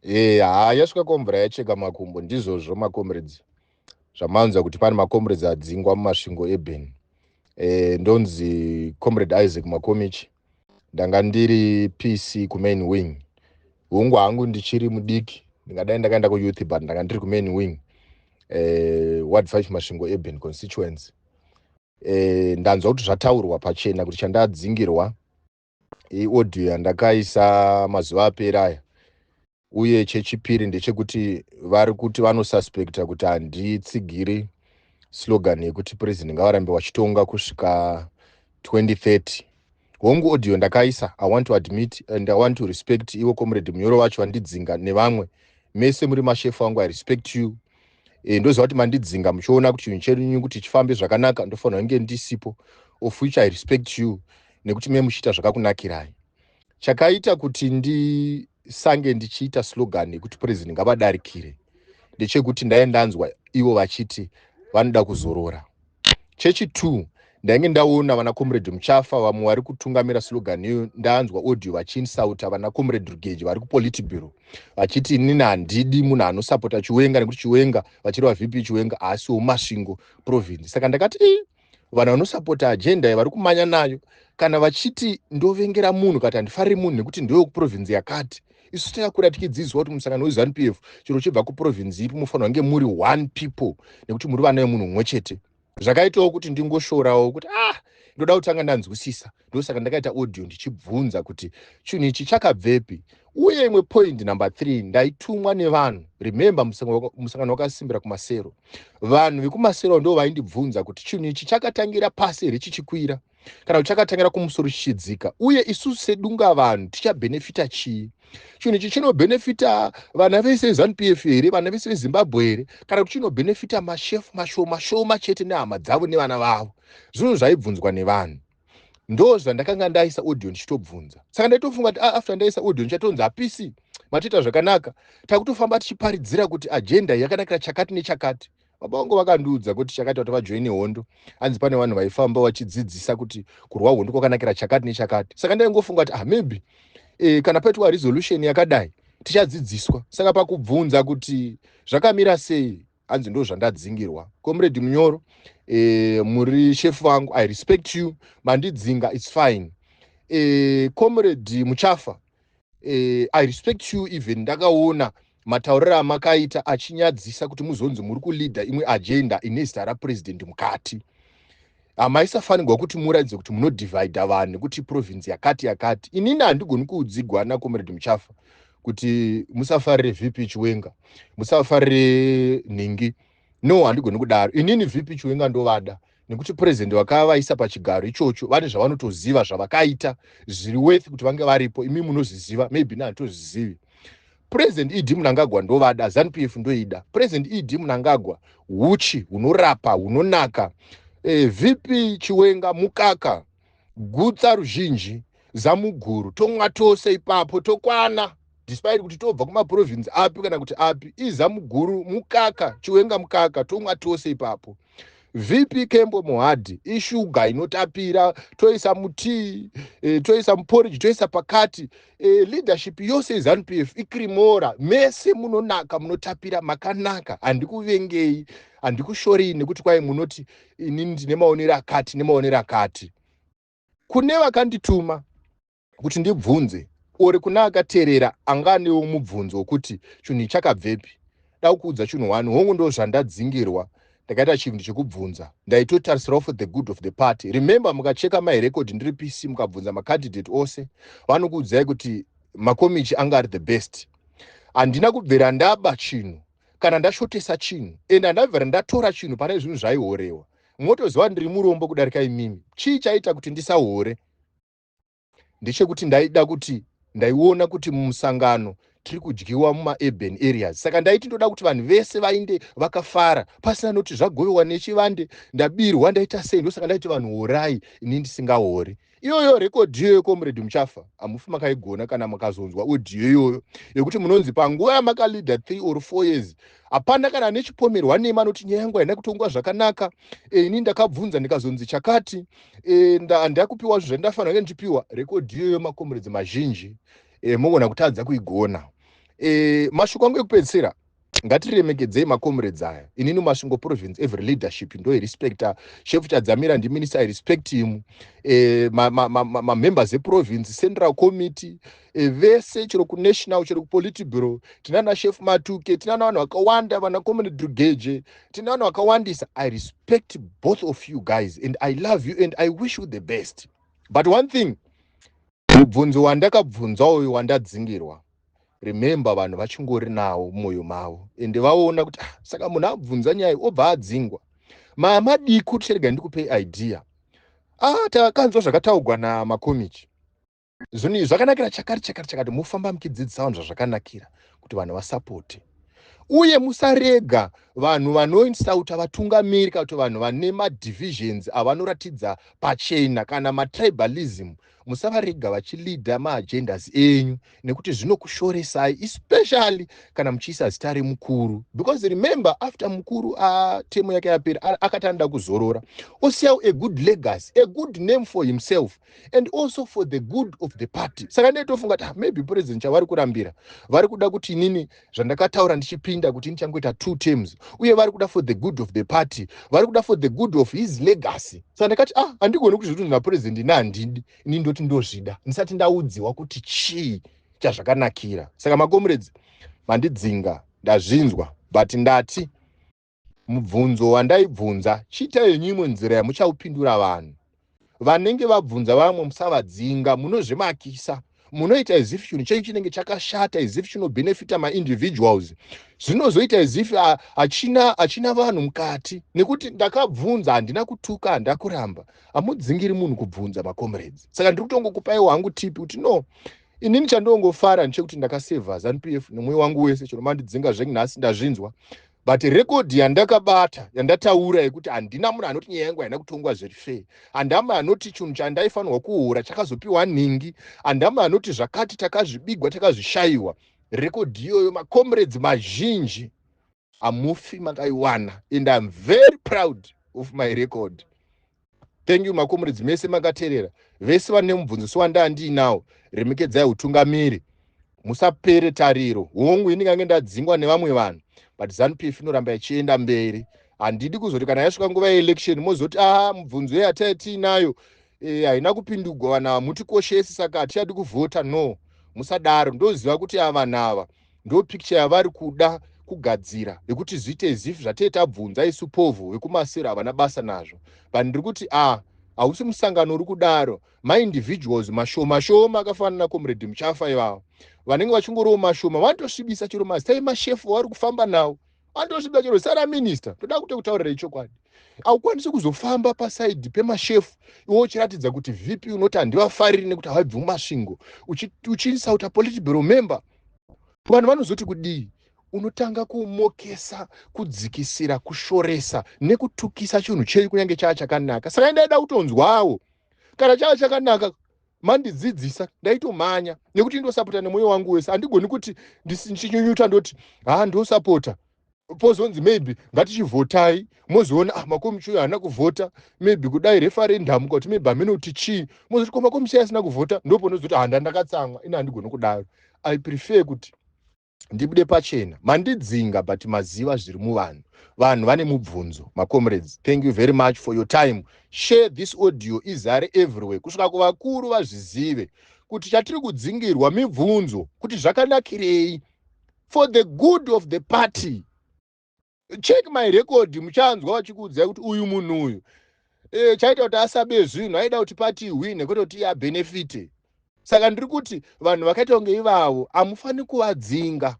Yasvika komvura yacheka makumbo ndizvozvo makomrades zvamanzwa kuti pane makomrades adzingwa mumasvingo ebheni. Ndonzi comrade Isaac Makomichi, ndanga ndiri PC kumain wing. Hungu hangu ndichiri mudiki ndingadai ndakaenda kuyouth but ndanga ndiri kumain wing ward 5 masvingo ebheni constituency. Ndanzwa kuti zvataurwa pachena kuti chandadzingirwa audio yandakaisa mazuva apera aya, uye chechipiri ndechekuti vari kuti vanosuspecta kuti handitsigiri slogan yekuti president ngavarambe vachitonga kusvika 2030. Hongu audio ndakaisa, I want to admit and I want to respect iwo comrade Munyoro wacho vandidzinga nevamwe mese muri mashefu wangu, I respect you. Ndoziva kuti mandidzinga muchiona kuti chinhu chenyu kuti chifambe zvakanaka ndofanira kunge ndisipo, of which I respect you nekuti memuchiita zvakakunakirai. Chakaita kuti ndisange ndichiita slogan yekuti president ngavadarikire ndechekuti ndaendanzwa ivo vachiti vanoda kuzorora. Chechi 2 ndainge ndaona vana comrade Muchafa vamwe vari kutungamira slogan iyo, ndaanzwa audio vachiinsauta vana comrade Rugeji vari kupolitbureau vachiti inini handidi munhu anosapota Chiwenga nekuti Chiwenga vachireva VP Chiwenga asi womasvingo province. Saka ndakati vanhu vanosapota agenda vari kumanya nayo kana vachiti ndovengera munhu kati handifariri munhu nekuti ndewe kuprovince yakati. Isu takakura tichidzidziswa kuti musangano weZANU-PF chiro chibva kuprovince ipi mufanira kunge muri one people nekuti muri vana vemunhu mumwe chete. Zvakaitawo kuti ndingoshorawo kuti ndoda kutanga ndanzwisisa, ndosaka ndakaita audio ndichibvunza kuti chinhu ichi chakabvepi. Uye imwe point number 3 ndaitumwa nevanhu, remember musangano wakasimbira kumasero, vanhu vekumasero ndo vaindibvunza kuti chinhu ichi chakatangira pasi here chichikwira kana kuti chakatangira kumusoro chichidzika, uye isusu sedunga vanhu tichabhenefita chii? Chinhu ichi chinobhenefita vana vese ZANU-PF here, vana vese veZimbabwe here, kana kuti chinobhenefita mashefu mashoma chete nehama dzavo nevana vavo? Zvinhu zvaibvunzwa nevanhu. Ndo zvandakanga ndaisa audio ndichitobvunza. Saka ndaitofunga kuti after ndaisa audio ndichatonza apisi matoita zvakanaka, takutofamba tichiparidzira kuti agenda yakanakira chakati nechakati. Baba vangu vakandiudza kuti chakati kuti vajoine hondo, hanzi pane vanhu vaifamba vachidzidzisa kuti kurwa hondo kwakanakira chakati nechakati. Saka ndaingofunga kuti maybe kana paitwa resolution yakadai tichadzidziswa. Saka pakubvunza kuti zvakamira sei, hanzi ndo zvandadzingirwa. Comrade Munyoro, muri chef wangu, I respect you, mandidzinga, it's fine. Comrade Muchafa, I respect you even ndakaona matauriro amakaita achinyadzisa kuti muzonzi muri kuleader imwe agenda ine zita rapresident mukati. Hamaisafanirwa kuti muradze kuti munodivhaidha vanhu nekuti province yakati. Inini handigoni kuudzigwa na comrade Muchafa kuti musafarire VP Chiwenga, musafarire Ningi. No, handigoni kudaro. Inini VP Chiwenga ndovada nekuti president wakavaisa pachigaro ichocho vane zvavanotoziva zvavakaita zviri worth kuti vange varipo. Imi munozviziva, maybe handitozivi. President Idi Mnangagwa ndovada, ZANU-PF ndoida. President Idi Mnangagwa huchi hunorapa hunonaka. VP Chiwenga mukaka, gutsa ruzhinji, zamuguru, tomwa tose ipapo tokwana. Despite kuti tobva kumaprovince api kana kuti api, izamuguru mukaka, Chiwenga mukaka, tomwa tose ipapo. VP Kembo Mohadhi ishuga inotapira, toisa mutii, toisa muporridge, toisa pakati. Leadership yose ZANU-PF ikrimora, mese munonaka, munotapira makanaka, handikuvengei, handikushorei nekuti kwai munoti inini ndine maonero akati. Kune vakandituma kuti ndibvunze, ori kuna akateerera anganewo mubvunzo wokuti chinhu chakabvepi. Dakuudza chinhu 1, hongu ndo zvandadzingirwa. Ndakaita chinhu chekubvunza, ndaitotarisira for the good of the party. Remember, mukacheka my-record ndiri PC mukabvunza macandidate ose, vanokuudzai kuti Makomichi anga ari the best. Handina kubvera ndaba chinhu kana ndashotesa chinhu, ende handabvera ndatora chinhu pane zvinhu zvaihorewa. Motoziva ndiri murombo kudarika imimi. Chii chaita kuti ndisahore? Ndechekuti ndaida kuti ndaiona kuti mumusangano tiri kudyiwa muma-urban areas. Saka ndaiti ndoda kuti vanhu vese vainde vakafara, pasina noti zvagoviwa nechivande, ndabirwa, ndaita sei. Ndosaka ndaiti vanhu horai, ini ndisingahori. Iyoyo rekodhi iyoyo comrade Muchafa, hamufi makaigona kana makazonzwa audio iyoyo yekuti munonzi panguva yamakaleader 3 or 4 years hapana kana nechipomerwa nemi anoti nyaya yangu haina kutongwa zvakanaka, ini ndakabvunza ndikazonzi chakati, ndakupiwa zvendafanira kunge ndichipiwa. Rekodhi iyoyo macomrades mazhinji mogona kutadza kuigona. Mashoko angu ekupedzisira, ngatiremekedzei makomrades aya. Inini Masvingo province every leadership ndoirespecta. Chef Chadzamira ndiminister, I respect him. Members eprovince, central committee, vese chero kunational, chero kupolitbureau, tinana chef Matuke, tinana vanhu vakawanda, vana comrade Rugeje, tinana vanhu vakawandisa. I respect both of you guys and I love you and I wish you the best. But one thing, mubvunzo wandakabvunza uyu wandadzingirwa, remember vanhu vachingori nawo mumwoyo mavo ende vaona kuti saka munhu abvunza nyaya obva adzingwa. Madiki cherega ndikupei idea. Takanzwa zvakataurwa namakomichi. Zvinhu zvakanakira chakati mufamba muchidzidzisa vanhu zvazvakanakira kuti vanhu vasapote. Uye musarega vanhu vanoinsauta vatungamiri kana kuti vanhu vane madivisions avanoratidza pachena kana matribalism. Musavarega vachilidha maagendas enyu nekuti zvinokushoresai, especially kana muchiisa zita remukuru. Because remember, after mukuru temu yake yapera akatanda kuzorora, osiyawo a good legacy, a good name for himself and also for the good of the party. Saka ndetofunga kuti maybe president chavari kurambira vari kuda kuti inini zvandakataura ndichipinda kuti nichangoita 2 terms, uye vari kuda for the good of the party, vari kuda for the good of his legacy. Saka ndakati handigoni kuti zviri na president nandidi, ini ndoti ndozvida ndisati ndaudziwa kuti chii chazvakanakira. Saka makomrades, mandidzinga, ndazvinzwa, but ndati mubvunzo wandaibvunza chiitai nyimwe nzira yamuchaupindura vanhu. Vanenge vabvunza vamwe musavadzinga, munozvimakisa, munoita as if chinhu chechi chinenge chakashata, as if chinobenefita ma-individuals. Zvinozoita as if achina vanhu mukati, nekuti ndakabvunza, handina kutuka, handina kuramba. Hamudzingiri munhu kubvunza makomrades. Saka ndiri kutongokupaiwo hangu tipi kuti no, inini chandongofara ndechekuti ndakasevha ZANU-PF nemwoyo wangu wese, chero mandidzinga zvenyu nhasi ndazvinzwa. But rekodhi yandakabata, yandataura yekuti handina munhu anoti nyaya yangu haina kutongwa zviri fair, handina munhu anoti chinhu chandaifanirwa kuhura chakazopiwa nhingi, handina munhu anoti zvakati takazvibigwa takazvishayiwa. Rekodhi iyoyo makomrades mazhinji hamufi makaiwana, and I'm very proud of my record. Thank you makomrades mese makateerera, vese vane mubvunziso wandaandinawo, remekedzai utungamiri, musapere tariro. Hongu ini ngange ndadzingwa nevamwe vanhu, but ZANU-PF inoramba ichienda mberi. Handidi kuzoti kana yasvika nguva yeelection mozoti mubvunzo yatae tiinayo haina kupindurwa, vanhu hamutikoshesi saka hatichadi kuvhota. No, musadaro. Ndoziva kuti ava nava ndo picture yavari kuda kugadzira yekuti zviite as if zvatei tabvunza isu povo vekumasero havana basa nazvo. But ndiri kuti hausi musangano uri kudaro, ma-individuals mashoma akafanana naComrade Muchafa ivavo vanenge vachingorowo mashoma vanotosvibisa chero mazita emashefu vari kufamba nawo, vanotosvibisa chero zita raminista. Toda kutaurira chokwadi, haukwanisi kuzofamba pasaidhi pemashefu iwo uchiratidza kuti vipi unoti handivafariri nekuti havabvi mumasvingo, uchiisauta politbureau member. Vanhu vanozoti kudii? Unotanga kumokesa, kudzikisira, kushoresa nekutukisa chinhu chei kunyange chaa chakanaka. Saka ndaida kutonzwawo kana chaa chakanaka mandidzidzisa, ndaitomhanya nekuti ndosapota nemwoyo wangu wese. Handigoni kuti ndichinyunyuta ndoti ndosapota pozonzi maybe ngatichivhotai, mozoona makomichi uyo haana kuvhota, maybe kudai referendum kuti maybe hamene kuti chii, mozoti ko makomichi asina kuvhota, ndopo nozoti ndakatsamwa. Ini handigoni kudaro. I prefer kuti ndibude pachena, mandidzinga but maziva zviri muvanhu. Vanhu vane mubvunzo. Makomrades, thank you very much for your time. Share this audio izare everywhere kusvika kuvakuru vazvizive kuti chatiri kudzingirwa mibvunzo, kuti zvakanakirei for the good of the party. Check my record, muchanzwa vachikuudzai kuti uyu munhu uyu chaita kuti asabe zvinhu, aida kuti party ihwine kwete kuti abenefite. Saka ndiri kuti vanhu vakaita kunge ivavo hamufani kuvadzinga.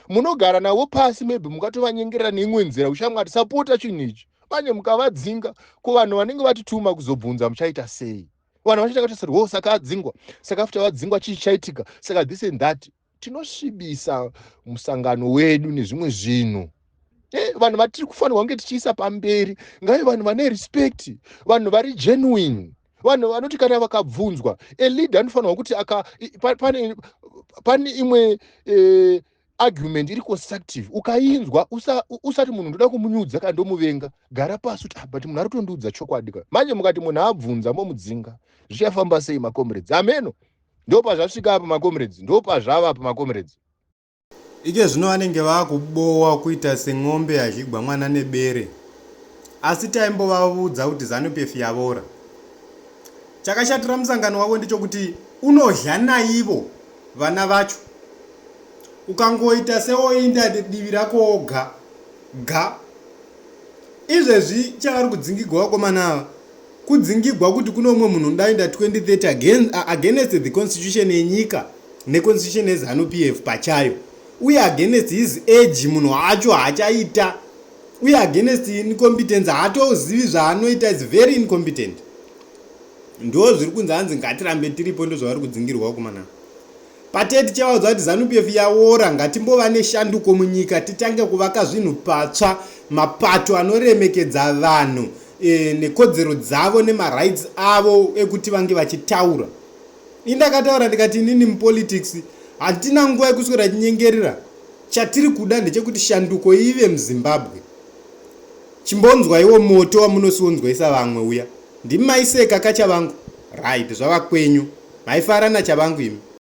Munogara navo pasi, maybe mukatovanyengerera neimwe nzira uchamwati sapota chinhu ichi, manje mukavadzinga, ko vanhu vanenge vatituma kuzobvunza muchaita sei? Vanhu vachaita kuti saka adzingwa, saka after vadzingwa chii chaitika, saka this and that. Tinosvibisa musangano wedu nezvimwe zvinhu. Vanhu vatiri kufanirwa kunge tichiisa pamberi ngaive vanhu vane respect, vanhu vari genuine, vanhu vanoti kana vakabvunzwa, a leader anofanirwa kuti pane imwe argument iri constructive, ukainzwa usati munhu ndoda kumunyudza kana ndomuvenga, gara pasi kuti but munhu ari kutondiudza chokwadi. Manje mukati munhu abvunza momudzinga, zvichafamba sei makomrades? Ameno, ndo pazvasvika apa makomrades, ndo pazvava apa makomrades. ike zvino vanenge vakubowa kuita seng'ombe yazhigwa mwana nebere, asi taimbovaudza kuti ZANU-PF yavora. Chakashatira musangano wavo ndechokuti unodya naivo vana vacho. Ukangoita sewoinda divi rako oga ga, izvezvi chavari kudzingigwa vakomana ava, kudzingigwa kuti kuno umwe munhu unodainda 2030 against the constitution yenyika neconstitution yeZANU-PF pachayo, uye against his age munhu acho haachaita, uye against incompetence haatozivi zvaanoita, is very incompetent. Ndo zviri kunzi hanzi ngatirambe tiripo, ndo zvavari kudzingirwa vakomana. Pateti chavaudza kuti ZANU-PF yaora, ngatimbova neshanduko munyika, titange kuvaka zvinhu patsva, mapato anoremekedza vanhu nekodzero dzavo nemarights avo ekuti vange vachitaura. Indakataura ndikati inini mupolitics hatina nguva yekuswera chinyengerera. Chatiri kuda ndechekuti shanduko ive muZimbabwe. Chimbonzwa iwo moto wamunosonzwaisa vamwe uya. Ndimi maiseka kachavangu. Right, zvava kwenyu. Maifarana chavangu imi.